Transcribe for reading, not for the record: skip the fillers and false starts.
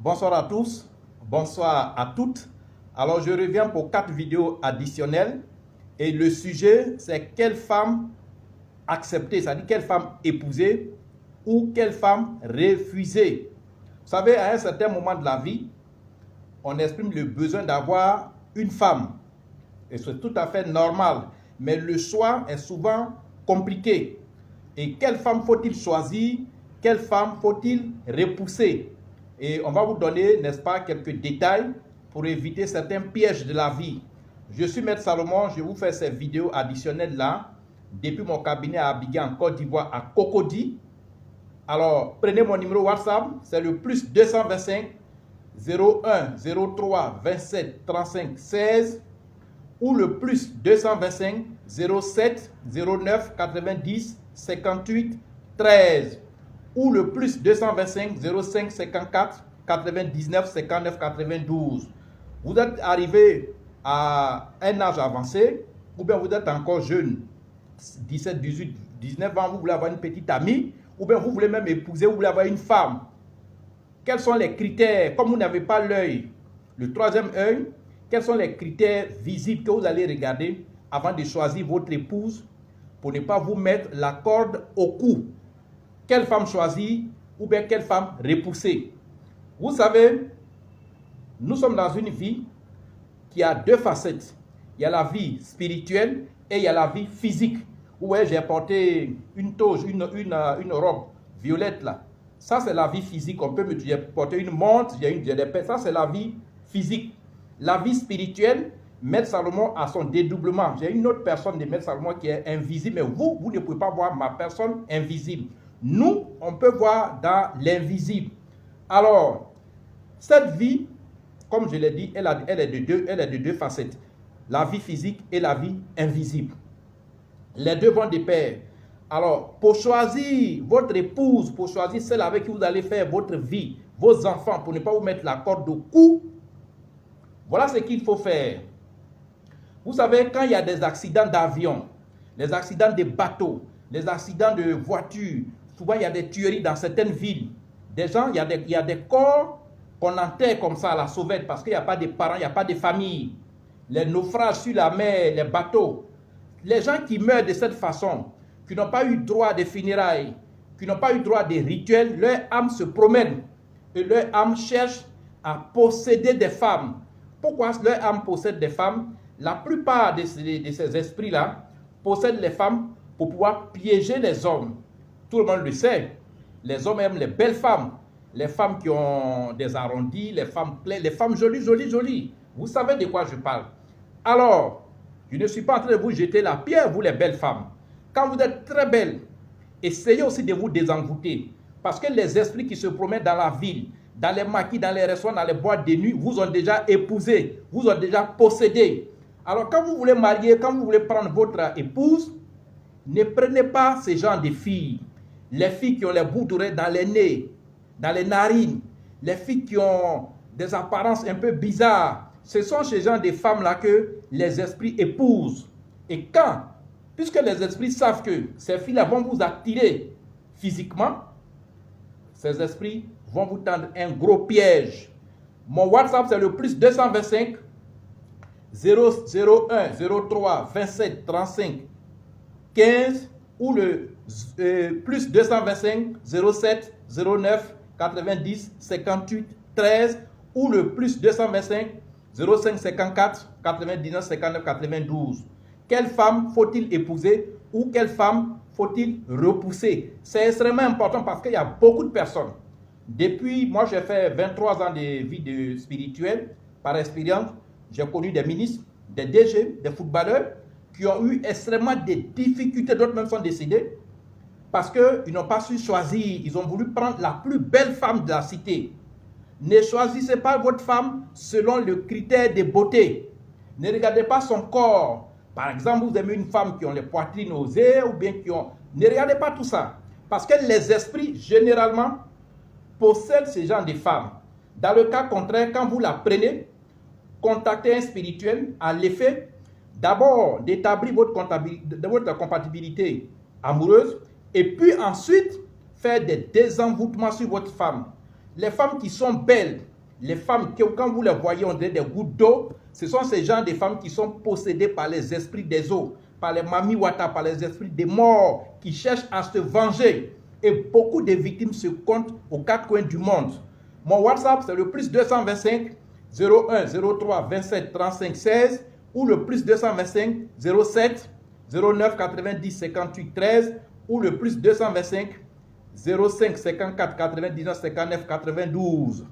Bonsoir à tous, bonsoir à toutes. Alors je reviens pour 4 vidéos additionnelles et le sujet c'est quelle femme accepter, c'est-à-dire quelle femme épouser ou quelle femme refuser. Vous savez, à un certain moment de la vie, on exprime le besoin d'avoir une femme et c'est tout à fait normal, mais le choix est souvent compliqué. Et quelle femme faut-il choisir? Quelle femme faut-il repousser? Et on va vous donner, n'est-ce pas, quelques détails pour éviter certains pièges de la vie. Je suis Maître Salomon, je vous fais ces vidéos additionnelles là, depuis mon cabinet à Abidjan, en Côte d'Ivoire, à Cocody. Alors, prenez mon numéro WhatsApp, c'est le plus 225 01 03 27 35 16 ou le plus 225 07 09 90 58 13 ou le plus 225 05 54 99 59 92. Vous êtes arrivé à un âge avancé ou bien vous êtes encore jeune, 17, 18, 19 ans, vous voulez avoir une petite amie ou bien vous voulez même épouser, vous voulez avoir une femme. Quels sont les critères? Comme vous n'avez pas l'œil, le troisième œil, quels sont les critères visibles que vous allez regarder avant de choisir votre épouse pour ne pas vous mettre la corde au cou? Quelle femme choisir ou bien quelle femme repousser? Vous savez, nous sommes dans une vie qui a deux facettes. Il y a la vie spirituelle et il y a la vie physique. Vous voyez, j'ai porté une toge, une robe violette là. Ça, c'est la vie physique. On peut me porter une montre, j'ai des paix. Ça, c'est la vie physique. La vie spirituelle, Maître Salomon a son dédoublement. J'ai une autre personne de Maître Salomon qui est invisible, mais vous ne pouvez pas voir ma personne invisible. Nous, on peut voir dans l'invisible. Alors, cette vie, comme je l'ai dit, elle est de deux facettes. La vie physique et la vie invisible. Les deux vont de pair. Alors, pour choisir votre épouse, pour choisir celle avec qui vous allez faire votre vie, vos enfants, pour ne pas vous mettre la corde au cou, voilà ce qu'il faut faire. Vous savez, quand il y a des accidents d'avion, les accidents de bateaux, les accidents de voitures, souvent il y a des tueries dans certaines villes. Des gens, il y a des corps qu'on enterre comme ça à la sauvette parce qu'il n'y a pas de parents, il n'y a pas de famille. Les naufrages sur la mer, les bateaux. Les gens qui meurent de cette façon, qui n'ont pas eu droit de funérailles, qui n'ont pas eu droit de rituels, leur âme se promène et leur âme cherche à posséder des femmes. Pourquoi leur âme possède des femmes? La plupart de ces esprits-là possèdent les femmes pour pouvoir piéger les hommes. Tout le monde le sait. Les hommes aiment les belles femmes. Les femmes qui ont des arrondis, les femmes claires, les femmes jolies, jolies, jolies. Vous savez de quoi je parle. Alors, je ne suis pas en train de vous jeter la pierre, vous les belles femmes. Quand vous êtes très belles, essayez aussi de vous désenvoûter. Parce que les esprits qui se promènent dans la ville, dans les maquis, dans les restaurants, dans les boîtes de nuit, vous ont déjà épousé, vous ont déjà possédé. Alors quand vous voulez marier, quand vous voulez prendre votre épouse, ne prenez pas ce genre de filles. Les filles qui ont les bouts d'oreilles dans les nez, dans les narines, les filles qui ont des apparences un peu bizarres. Ce sont ces genres de femmes-là que les esprits épousent. Et quand, puisque les esprits savent que ces filles-là vont vous attirer physiquement, ces esprits vont vous tendre un gros piège. Mon WhatsApp, c'est le plus 225 001 03 27 35 15 ou le plus 225 07 09 90 58 13 ou le plus 225 05 54 99 59 92. Quelle femme faut-il épouser ou quelle femme faut-il repousser? C'est extrêmement important parce qu'il y a beaucoup de personnes. Depuis, moi j'ai fait 23 ans de vie spirituelle. Par expérience, j'ai connu des ministres, des DG, des footballeurs qui ont eu extrêmement des difficultés, d'autres même sont décédés parce qu'ils n'ont pas su choisir. Ils ont voulu prendre la plus belle femme de la cité. Ne choisissez pas votre femme selon le critère de beauté. Ne regardez pas son corps. Par exemple, vous aimez une femme qui a les poitrines osées ou bien qui ont... Ne regardez pas tout ça. Parce que les esprits, généralement, possèdent ce genre de femmes. Dans le cas contraire, quand vous la prenez, contactez un spirituel à l'effet d'abord d'établir votre compatibilité amoureuse et puis ensuite faire des désenvoûtements sur votre femme. les femmes qui sont belles, les femmes que quand vous les voyez, on dirait des gouttes d'eau, ce sont ces gens de femmes qui sont possédées par les esprits des eaux, par les mami wata, par les esprits des morts, qui cherchent à se venger. Et beaucoup de victimes se comptent aux quatre coins du monde. Mon WhatsApp, c'est le plus 225 01 03 27 35 16 ou le plus 225 07 09 90 58 13 ou le plus 225 05 54 99 59 92.